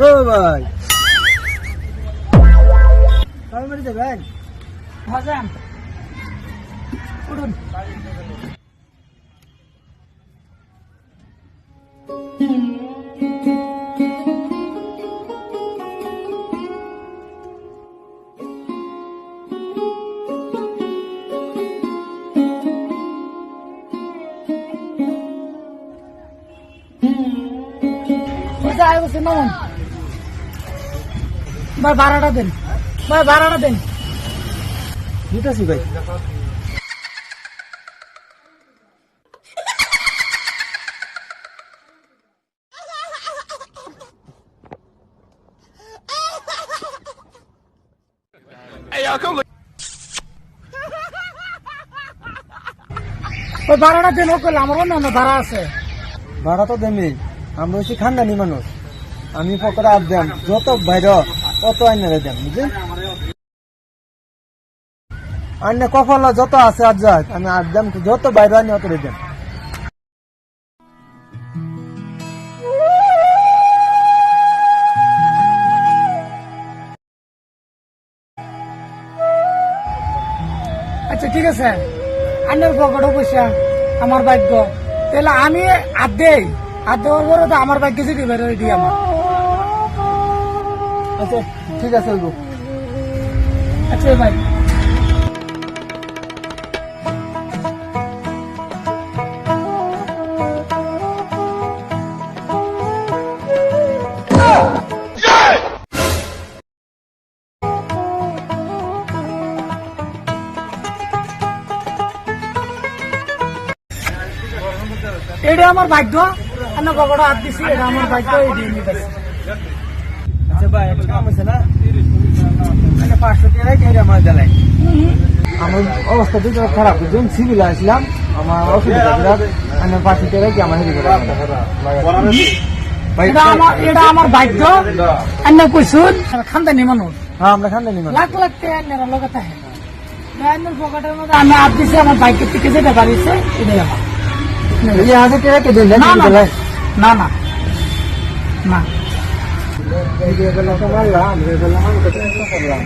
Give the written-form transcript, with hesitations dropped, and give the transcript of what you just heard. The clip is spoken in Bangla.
ও ভাই কবে বাড়ি যাবেন? ভাজান উঠুন। ভাই ভাড়াটা দেন, ভাই ভাড়াটা দেন। দিতেছি ভাই। ওই ভাড়াটা দেন, ওকে আমার অন্য ভাড়া আছে। ভাড়া তো দেমি, আমরা হচ্ছি খানদানি মানুষ। আমি পকেটে হাত দেন, যত বাইর তত আইনারে দেন, বুঝলি? আইনে কপাল যত আছে আর যাক, আমি আর দেন যত বাইরে আনি অত দেন। আচ্ছা ঠিক আছে, আন্নার পকেটে পয়সা আমার ভাগ্য, তাহলে আমি হাত দেই, হাত দেওয়ার পরে তো আমার ভাগ্য যেটি বের হয়ে দিই আমার। আচ্ছা ঠিক আছে ওইগো। আচ্ছা ভাই এটা আমার ভাগ্য, আন্না পকেটে হাত দিছি, এটা আমার ভাগ্য, এই দিয়ে নিতেছি। আচ্ছা ভাই একটা কাম আছে না, 500 টাকা কে আমার জ্বালাই। আমার অবস্থা তো খারাপ, যখন সিভিল আসলাম আমার অসুবিধা বিরাট, আমি 500 টাকা কি আমার হেরি করে এটা আমার ভাগ্য, আন্না কইছুন খানদানি মানুষ। হ্যাঁ আমরা খানদানি মানুষ। লাখ লাখ টাকা আন্নার লগে থাকে, আন্নার পকেটের মধ্যে আমি হাত দিছি, আমার ভাগ্যের থেকে যেটা বাড়িছে এটাই আমার। এই 1000 টাকা কে দিলেন? না না না না না, এই যে বললাম তো মারলাম, এই বললাম আমি তো করলাম।